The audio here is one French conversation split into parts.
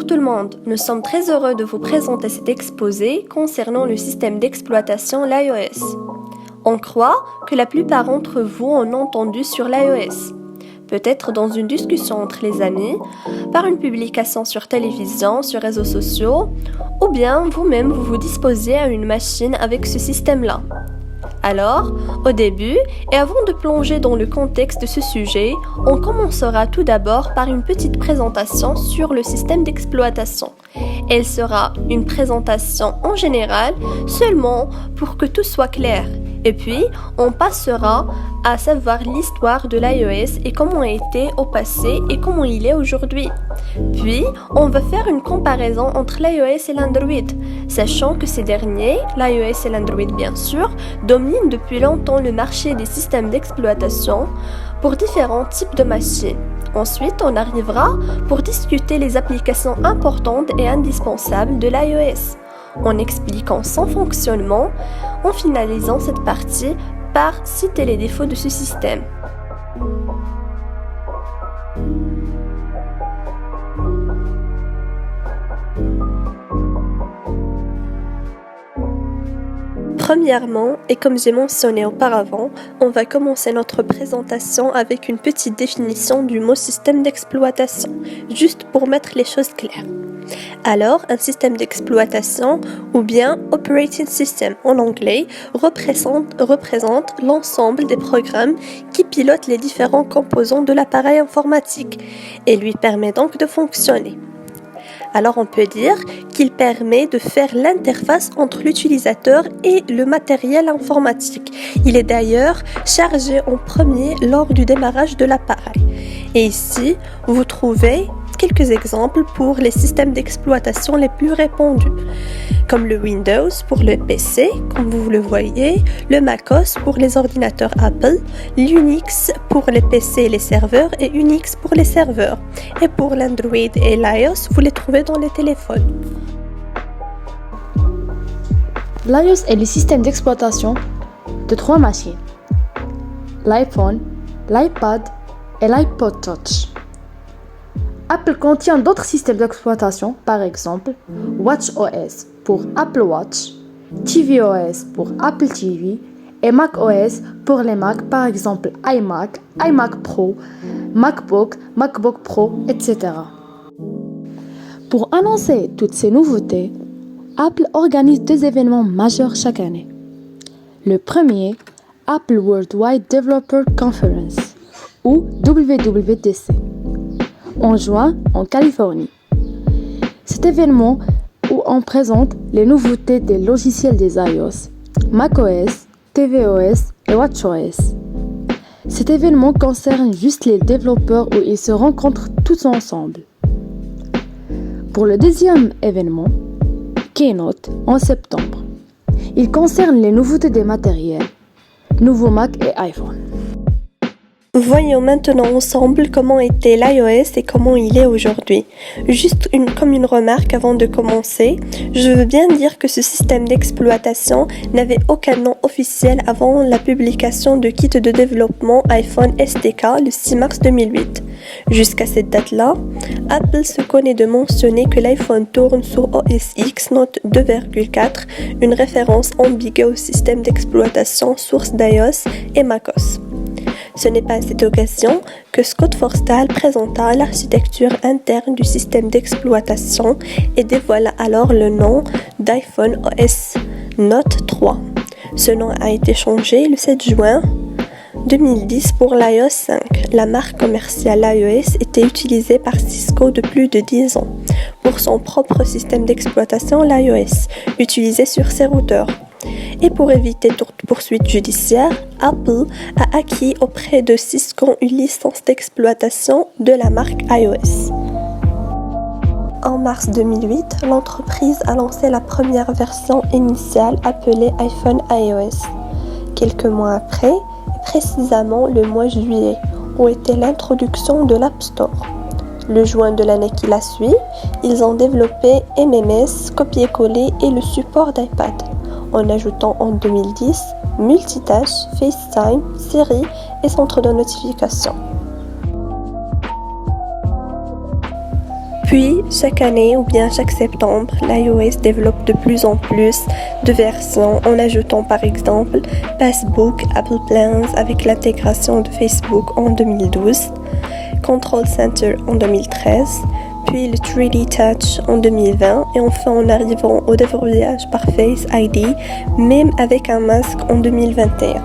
Bonjour tout le monde, nous sommes très heureux de vous présenter cet exposé concernant le système d'exploitation l'iOS. On croit que la plupart d'entre vous ont entendu sur l'iOS, peut-être dans une discussion entre les amis, par une publication sur télévision, sur réseaux sociaux, ou bien vous-même vous disposez à une machine avec ce système-là. Alors, au début, et avant de plonger dans le contexte de ce sujet, on commencera tout d'abord par une petite présentation sur le système d'exploitation. Elle sera une présentation en général, seulement pour que tout soit clair. Et puis, on passera à savoir l'histoire de l'iOS et comment il était au passé et comment il est aujourd'hui. Puis, on va faire une comparaison entre l'iOS et l'Android, sachant que ces derniers, l'iOS et l'Android bien sûr, dominent depuis longtemps le marché des systèmes d'exploitation pour différents types de machines. Ensuite, on arrivera pour discuter les applications importantes et indispensables de l'iOS, en expliquant son fonctionnement, en finalisant cette partie par citer les défauts de ce système. Premièrement, et comme j'ai mentionné auparavant, on va commencer notre présentation avec une petite définition du mot système d'exploitation, juste pour mettre les choses claires. Alors, un système d'exploitation, ou bien operating system en anglais, représente l'ensemble des programmes qui pilotent les différents composants de l'appareil informatique et lui permet donc de fonctionner. Alors on peut dire qu'il permet de faire l'interface entre l'utilisateur et le matériel informatique. Il est d'ailleurs chargé en premier lors du démarrage de l'appareil. Et ici, vous trouvez quelques exemples pour les systèmes d'exploitation les plus répandus, comme le Windows pour le PC, comme vous le voyez, le MacOS pour les ordinateurs Apple, l'Unix pour les PC et les serveurs et Unix pour les serveurs. Et pour l'Android et l'iOS, vous les trouvez dans les téléphones. L'iOS est le système d'exploitation de 3 machines, l'iPhone, l'iPad et l'iPod Touch. Apple contient d'autres systèmes d'exploitation, par exemple watchOS pour Apple Watch, tvOS pour Apple TV et macOS pour les Mac, par exemple iMac, iMac Pro, MacBook, MacBook Pro, etc. Pour annoncer toutes ces nouveautés, Apple organise 2 événements majeurs chaque année. Le premier, Apple Worldwide Developer Conference, ou WWDC, en juin en Californie. Cet événement où on présente les nouveautés des logiciels des iOS, macOS, tvOS et watchOS. Cet événement concerne juste les développeurs où ils se rencontrent tous ensemble. Pour le deuxième événement, Keynote, en septembre, il concerne les nouveautés des matériels, nouveaux Mac et iPhone. Voyons maintenant ensemble comment était l'iOS et comment il est aujourd'hui. Juste comme une remarque avant de commencer, je veux bien dire que ce système d'exploitation n'avait aucun nom officiel avant la publication de kit de développement iPhone SDK le 6 mars 2008. Jusqu'à cette date-là, Apple se connaît de mentionner que l'iPhone tourne sur OS X Note 2.4, une référence ambiguë au système d'exploitation source d'iOS et macOS. Ce n'est pas à cette occasion que Scott Forstall présenta l'architecture interne du système d'exploitation et dévoila alors le nom d'iPhone OS Note 3. Ce nom a été changé le 7 juin 2010 pour l'iOS 5. La marque commerciale iOS était utilisée par Cisco de plus de 10 ans pour son propre système d'exploitation l'iOS, utilisé sur ses routeurs. Et pour éviter toute poursuite judiciaire, Apple a acquis auprès de Cisco une licence d'exploitation de la marque iOS. En mars 2008, l'entreprise a lancé la première version initiale appelée iPhone iOS. Quelques mois après, et précisément le mois de juillet, où était l'introduction de l'App Store. Le juin de l'année qui la suit, ils ont développé MMS, copier-coller et le support d'iPad, en ajoutant en 2010 multitâche, FaceTime, Siri et centre de notification. Puis, chaque année ou bien chaque septembre, l'iOS développe de plus en plus de versions en ajoutant par exemple Passbook, Apple Plans avec l'intégration de Facebook en 2012, Control Center en 2013, puis le 3D Touch en 2020 et enfin en arrivant au déverrouillage par Face ID, même avec un masque en 2021.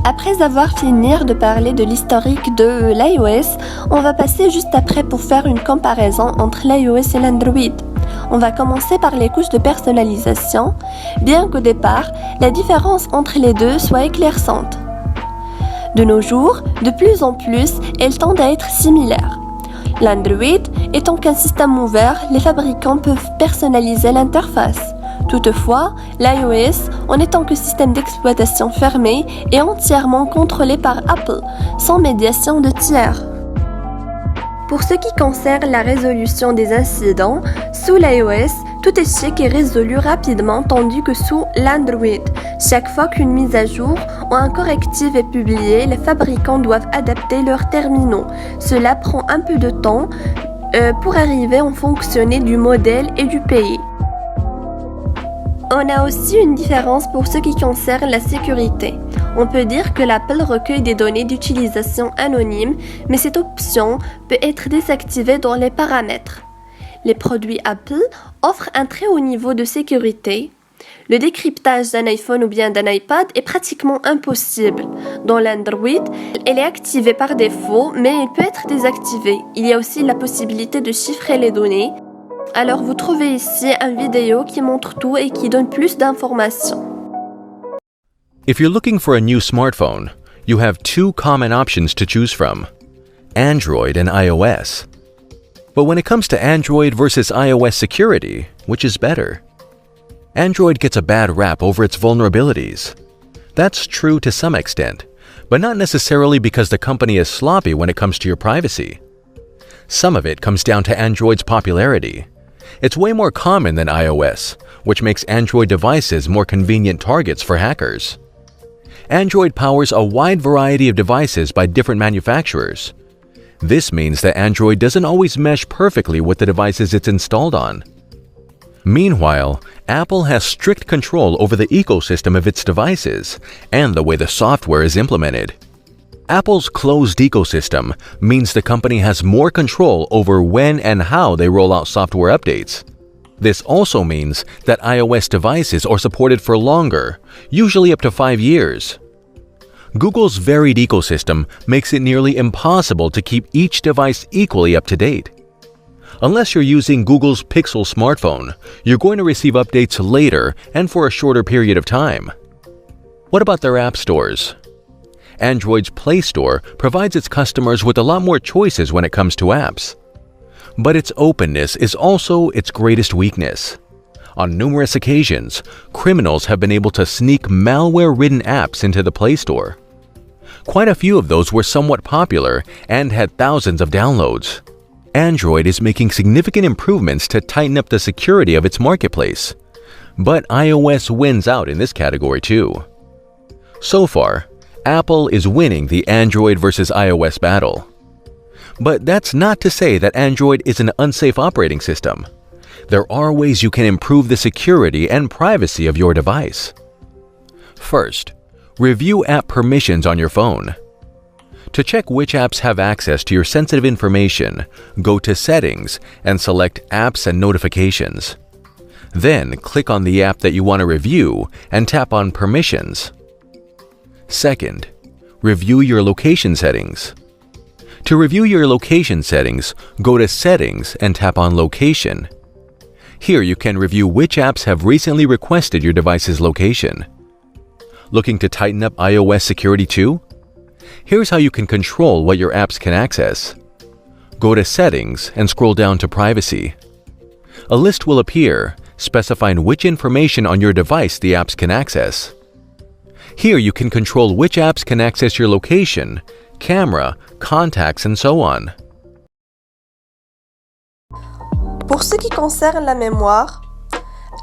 Après avoir fini de parler de l'historique de l'iOS, on va passer juste après pour faire une comparaison entre l'iOS et l'Android. On va commencer par les couches de personnalisation, bien qu'au départ, la différence entre les deux soit éclaircissante. De nos jours, de plus en plus, elles tendent à être similaires. L'Android étant qu'un système ouvert, les fabricants peuvent personnaliser l'interface. Toutefois, l'iOS, en étant que système d'exploitation fermé, est entièrement contrôlé par Apple, sans médiation de tiers. Pour ce qui concerne la résolution des incidents, sous l'iOS, tout échec est résolu rapidement tandis que sous l'Android, chaque fois qu'une mise à jour ou un correctif est publié, les fabricants doivent adapter leurs terminaux. Cela prend un peu de temps pour arriver en fonctionner du modèle et du pays. On a aussi une différence pour ce qui concerne la sécurité. On peut dire que l'Apple recueille des données d'utilisation anonymes, mais cette option peut être désactivée dans les paramètres. Les produits Apple offrent un très haut niveau de sécurité. Le décryptage d'un iPhone ou bien d'un iPad est pratiquement impossible. Dans l'Android, elle est activée par défaut, mais elle peut être désactivée. Il y a aussi la possibilité de chiffrer les données. Alors vous trouvez ici une vidéo qui montre tout et qui donne plus d'informations. If you're looking for a new smartphone, you have two common options to choose from: Android and iOS. But when it comes to Android versus iOS security, which is better? Android gets a bad rap over its vulnerabilities. That's true to some extent, but not necessarily because the company is sloppy when it comes to your privacy. Some of it comes down to Android's popularity. It's way more common than iOS, which makes Android devices more convenient targets for hackers. Android powers a wide variety of devices by different manufacturers. This means that Android doesn't always mesh perfectly with the devices it's installed on. Meanwhile, Apple has strict control over the ecosystem of its devices and the way the software is implemented. Apple's closed ecosystem means the company has more control over when and how they roll out software updates. This also means that iOS devices are supported for longer, usually up to 5 years. Google's varied ecosystem makes it nearly impossible to keep each device equally up to date. Unless you're using Google's Pixel smartphone, you're going to receive updates later and for a shorter period of time. What about their app stores? Android's Play Store provides its customers with a lot more choices when it comes to apps. But its openness is also its greatest weakness. On numerous occasions, criminals have been able to sneak malware-ridden apps into the Play Store. Quite a few of those were somewhat popular and had thousands of downloads. Android is making significant improvements to tighten up the security of its marketplace. But iOS wins out in this category too. So far, Apple is winning the Android versus iOS battle. But that's not to say that Android is an unsafe operating system. There are ways you can improve the security and privacy of your device. First, review app permissions on your phone. To check which apps have access to your sensitive information, go to Settings and select Apps and Notifications. Then click on the app that you want to review and tap on Permissions. Second, review your location settings. To review your location settings, go to Settings and tap on Location. Here you can review which apps have recently requested your device's location. Looking to tighten up iOS security too? Here's how you can control what your apps can access. Go to Settings and scroll down to Privacy. A list will appear, specifying which information on your device the apps can access. Here you can control which apps can access your location, camera, contacts, and so on. Pour ce qui concerne la mémoire,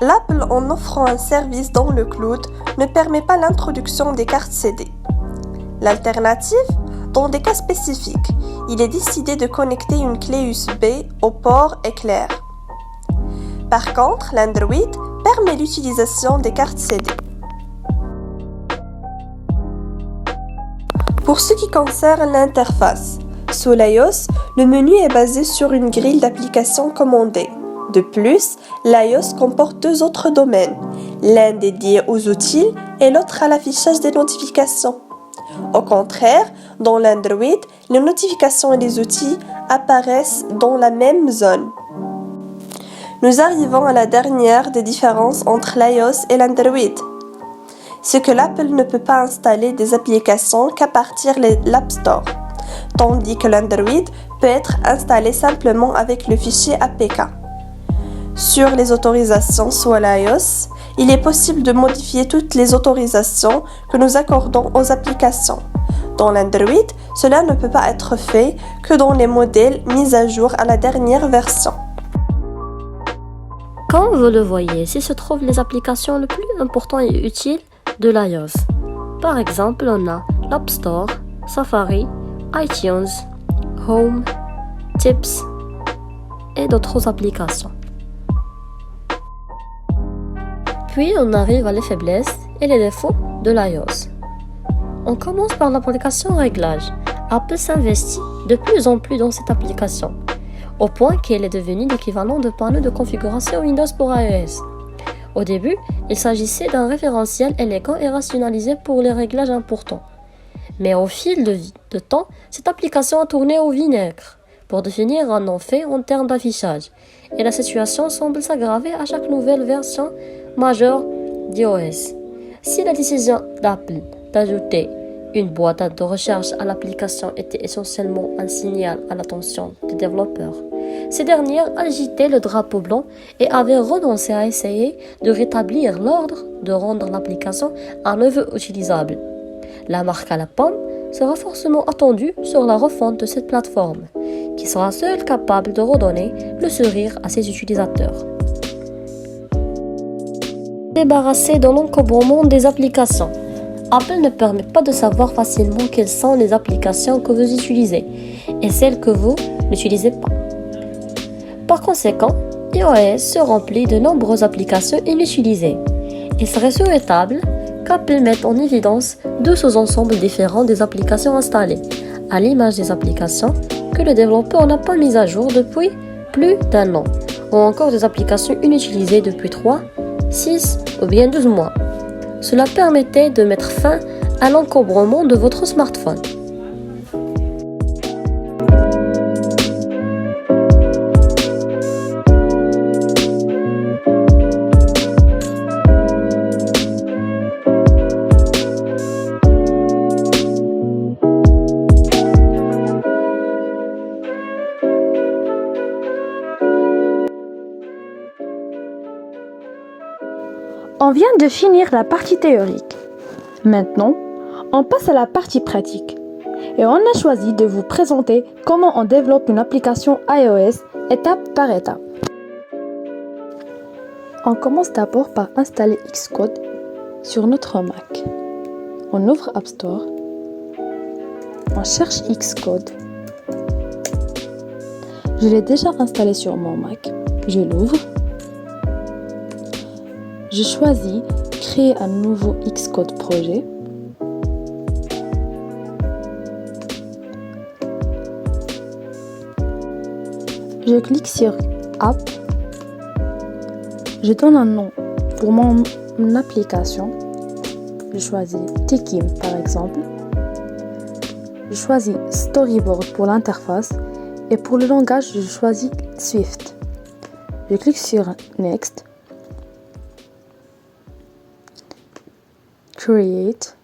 l'Apple, en offrant un service dans le cloud, ne permet pas l'introduction des cartes CD. L'alternative, Dans des cas spécifiques, il est décidé de connecter une clé USB au port éclair. Par contre, l'Android permet l'utilisation des cartes CD. Pour ce qui concerne l'interface, sous l'iOS, le menu est basé sur une grille d'applications commandées. De plus, l'iOS comporte deux autres domaines, l'un dédié aux outils et l'autre à l'affichage des notifications. Au contraire, dans l'Android, les notifications et les outils apparaissent dans la même zone. Nous arrivons à la dernière des différences entre l'iOS et l'Android. C'est que l'Apple ne peut pas installer des applications qu'à partir de l'App Store, tandis que l'Android peut être installé simplement avec le fichier APK. Sur les autorisations sous l'iOS, il est possible de modifier toutes les autorisations que nous accordons aux applications. Dans l'Android, cela ne peut pas être fait que dans les modèles mis à jour à la dernière version. Comme vous le voyez, ici se trouvent les applications les plus importantes et utiles de l'iOS. Par exemple, on a l'App Store, Safari, iTunes, Home, Tips et d'autres applications. Puis on arrive à les faiblesses et les défauts de l'iOS. On commence par l'application Réglages. Apple s'investit de plus en plus dans cette application, au point qu'elle est devenue l'équivalent de panneau de configuration Windows pour iOS. Au début, il s'agissait d'un référentiel élégant et rationalisé pour les réglages importants. Mais au fil de temps, cette application a tourné au vinaigre pour définir un non-fait en termes d'affichage, et la situation semble s'aggraver à chaque nouvelle version majeure d'iOS. Si la décision d'Apple d'ajouter une boîte de recherche à l'application était essentiellement un signal à l'attention des développeurs, ces dernières agitaient le drapeau blanc et avaient renoncé à essayer de rétablir l'ordre de rendre l'application à nouveau utilisable. La marque à la pomme sera forcément attendue sur la refonte de cette plateforme, qui sera seule capable de redonner le sourire à ses utilisateurs. Débarrassé de l'encombrement des applications. Apple ne permet pas de savoir facilement quelles sont les applications que vous utilisez et celles que vous n'utilisez pas. Par conséquent, iOS se remplit de nombreuses applications inutilisées. Il serait souhaitable qu'Apple mette en évidence deux sous-ensembles différents des applications installées, à l'image des applications que le développeur n'a pas mises à jour depuis plus d'1 an, ou encore des applications inutilisées depuis 3, 6 ou bien 12 mois. Cela permettait de mettre fin à l'encombrement de votre smartphone. On vient de finir la partie théorique. Maintenant, on passe à la partie pratique. Et on a choisi de vous présenter comment on développe une application iOS étape par étape. On commence d'abord par installer Xcode sur notre Mac. On ouvre App Store. On cherche Xcode. Je l'ai déjà installé sur mon Mac. Je l'ouvre. Je choisis créer un nouveau Xcode projet. Je clique sur App. Je donne un nom pour mon application. Je choisis Tekim par exemple. Je choisis Storyboard pour l'interface et pour le langage, je choisis Swift. Je clique sur Next. Create.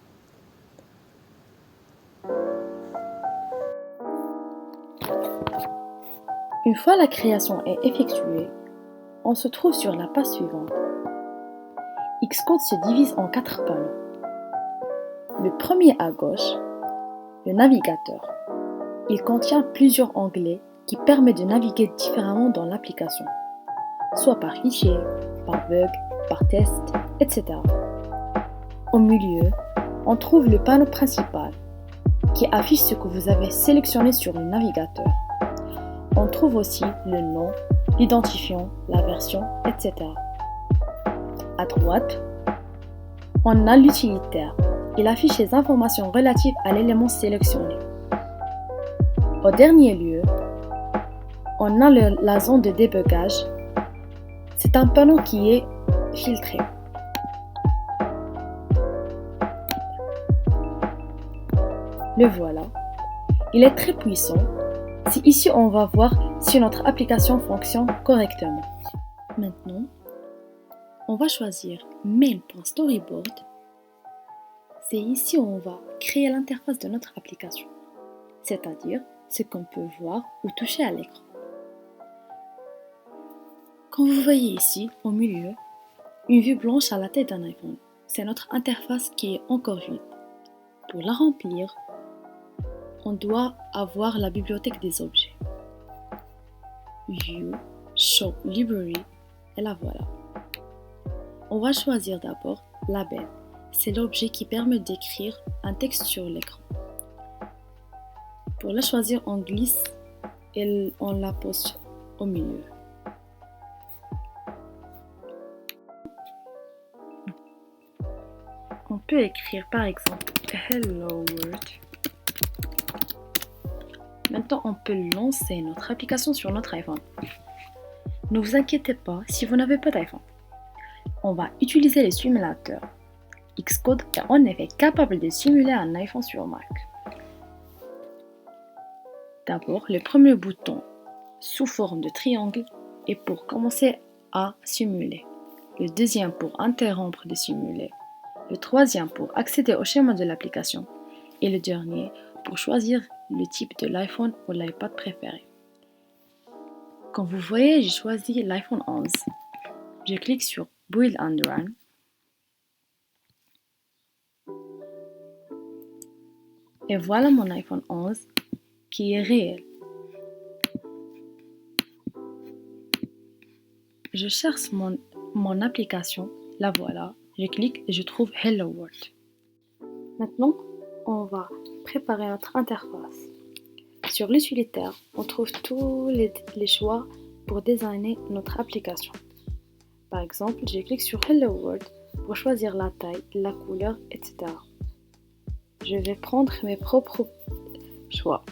Une fois la création est effectuée, on se trouve sur la page suivante. Xcode se divise en 4 panneaux. Le premier à gauche, le navigateur. Il contient plusieurs onglets qui permettent de naviguer différemment dans l'application, soit par fichier, par bug, par test, etc. Au milieu, on trouve le panneau principal. qui affiche ce que vous avez sélectionné sur le navigateur. On trouve aussi le nom, l'identifiant, la version, etc. À droite, on a l'utilitaire. Il affiche les informations relatives à l'élément sélectionné. Au dernier lieu, on a la zone de débugage. C'est un panneau qui est filtré. Le voilà. Il est très puissant. C'est ici on va voir si notre application fonctionne correctement. Maintenant, on va choisir Main.Storyboard. C'est ici où on va créer l'interface de notre application, c'est-à-dire ce qu'on peut voir ou toucher à l'écran. Comme vous voyez ici, au milieu, une vue blanche à la tête d'un iPhone. C'est notre interface qui est encore vide. Pour la remplir, on doit avoir la bibliothèque des objets. View, Show, Library, et la voilà. On va choisir d'abord Label. C'est l'objet qui permet d'écrire un texte sur l'écran. Pour la choisir, on glisse et on la pose au milieu. On peut écrire par exemple Hello World. Maintenant, on peut lancer notre application sur notre iPhone. Ne vous inquiétez pas si vous n'avez pas d'iPhone. On va utiliser les simulateurs. Xcode est en effet capable de simuler un iPhone sur Mac. D'abord, le premier bouton sous forme de triangle est pour commencer à simuler. Le deuxième pour interrompre de simuler. Le troisième pour accéder au schéma de l'application. Et le dernier pour choisir le type de l'iPhone ou l'iPad préféré. Comme vous voyez, j'ai choisi l'iPhone 11. Je clique sur Build and Run. Et voilà mon iPhone 11 qui est réel. Je cherche mon application, la voilà. Je clique et je trouve Hello World. Maintenant, on va préparer notre interface. Sur l'utilitaire, on trouve tous les choix pour designer notre application. Par exemple, je clique sur Hello World pour choisir la taille, la couleur, etc. Je vais prendre mes propres choix.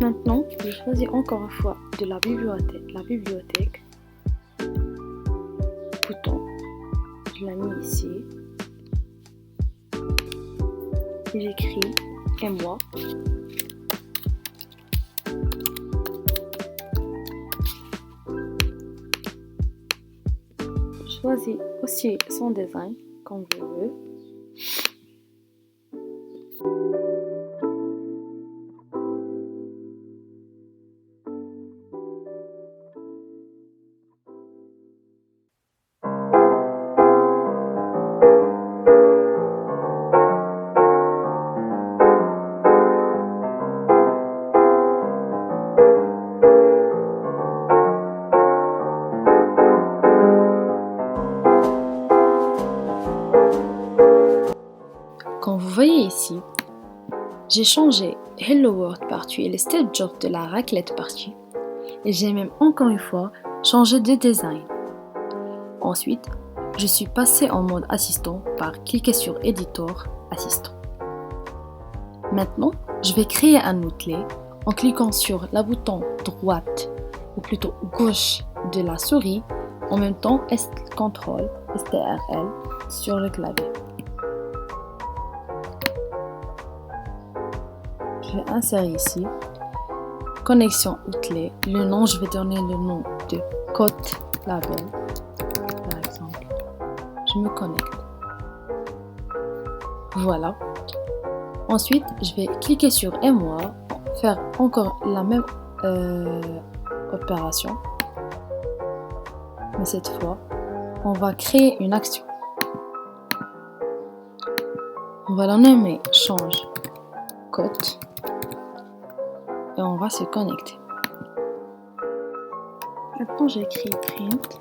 Maintenant, je choisis encore une fois de la bibliothèque. Bouton. Je la mets ici. Et j'écris et moi. Je choisis aussi son design comme je veux. Comme vous voyez ici, j'ai changé Hello World partie et le Step Job de la raclette partie et j'ai même encore une fois changé de design. Ensuite, je suis passé en mode assistant par cliquer sur Editor, Assistant. Maintenant, je vais créer un outil en cliquant sur le bouton droite ou plutôt gauche de la souris. en même temps CTRL sur le clavier. Je vais insérer ici connexion outlet. Le nom, je vais donner le nom de Kotlabel par exemple. Je me connecte. Voilà. Ensuite, je vais cliquer sur Émoi, faire encore la même opération. Mais cette fois, on va créer une action. On va la nommer change Kot et on va se connecter. Maintenant, j'écris print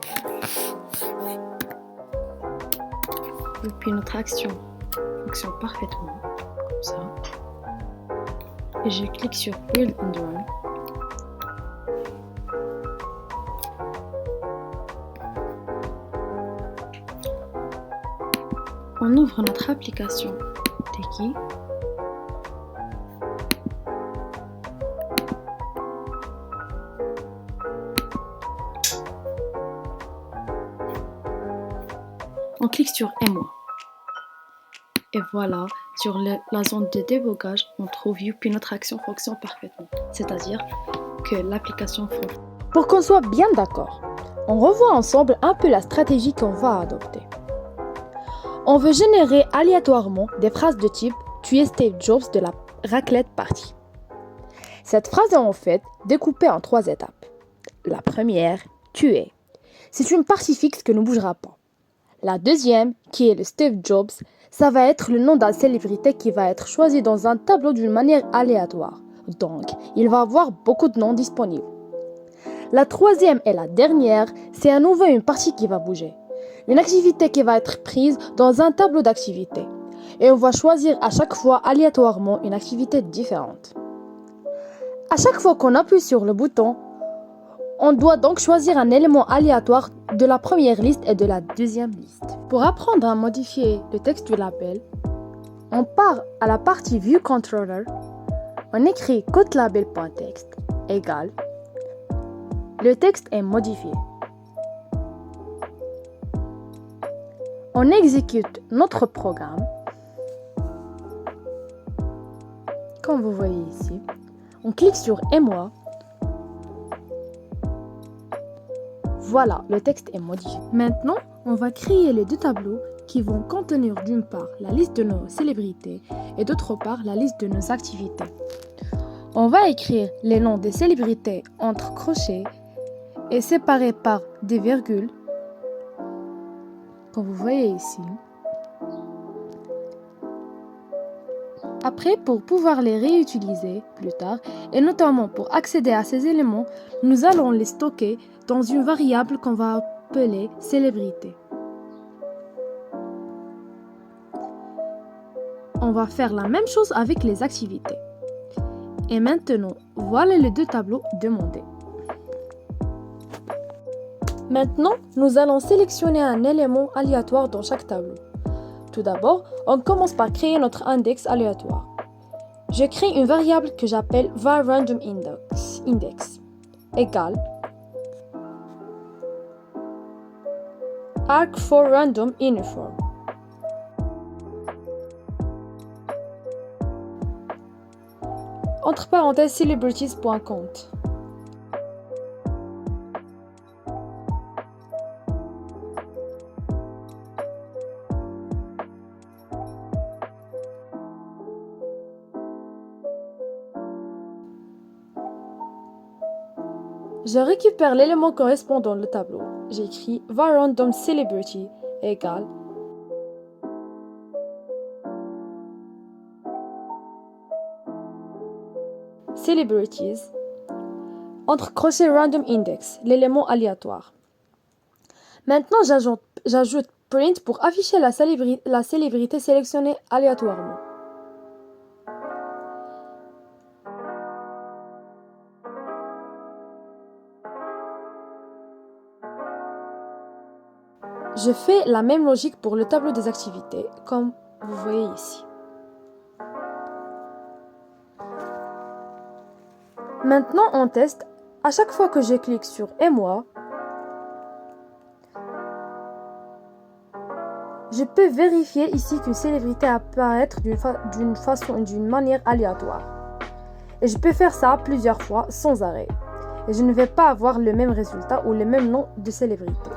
et puis notre action fonctionne parfaitement comme ça. Et je clique sur Build and Run. On ouvre notre application Teki. On clique sur Émoi. Et voilà, sur la zone de débogage, on trouve Youpi, notre action fonctionne parfaitement. C'est-à-dire que l'application fonctionne. Pour qu'on soit bien d'accord, on revoit ensemble un peu la stratégie qu'on va adopter. On veut générer aléatoirement des phrases de type « Tu es Steve Jobs de la raclette party ». Cette phrase est en fait découpée en 3 étapes. La première, « Tu es ». C'est une partie fixe qui ne bougera pas. La deuxième, qui est le Steve Jobs, ça va être le nom de la célébrité qui va être choisi dans un tableau d'une manière aléatoire. Donc, il va avoir beaucoup de noms disponibles. La troisième et la dernière, c'est à nouveau une partie qui va bouger. Une activité qui va être prise dans un tableau d'activités. Et on va choisir à chaque fois aléatoirement une activité différente. À chaque fois qu'on appuie sur le bouton, on doit donc choisir un élément aléatoire de la première liste et de la deuxième liste. Pour apprendre à modifier le texte du label, on part à la partie View Controller, on écrit Kotlabel.text égale, le texte est modifié. On exécute notre programme, comme vous voyez ici. On clique sur Émoi. Voilà, le texte est modifié. Maintenant, on va créer les 2 tableaux qui vont contenir d'une part la liste de nos célébrités et d'autre part la liste de nos activités. On va écrire les noms des célébrités entre crochets et séparés par des virgules, comme vous voyez ici. Après, pour pouvoir les réutiliser plus tard, et notamment pour accéder à ces éléments, nous allons les stocker dans une variable qu'on va appeler célébrité. On va faire la même chose avec les activités. Et maintenant, voilà les 2 tableaux demandés. Maintenant, nous allons sélectionner un élément aléatoire dans chaque tableau. Tout d'abord, on commence par créer notre index aléatoire. Je crée une variable que j'appelle varRandomIndex égale arg4randomInform. Entre parenthèses celebrities.count. Je récupère l'élément correspondant au tableau. J'écris varRandomCelebrity égale celebrities entre crochet random index, l'élément aléatoire. Maintenant, j'ajoute print pour afficher la célébrité sélectionnée aléatoirement. Je fais la même logique pour le tableau des activités, comme vous voyez ici. Maintenant, on teste. À chaque fois que je clique sur Émoi, Je peux vérifier ici qu'une célébrité apparaît d'une manière aléatoire. Et je peux faire ça plusieurs fois sans arrêt. Et je ne vais pas avoir le même résultat ou le même nom de célébrité.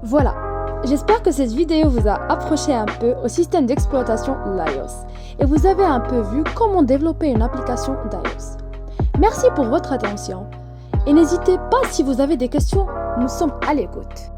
Voilà, j'espère que cette vidéo vous a approché un peu au système d'exploitation LIOS et vous avez un peu vu comment développer une application d'iOS. Merci pour votre attention et n'hésitez pas si vous avez des questions, nous sommes à l'écoute.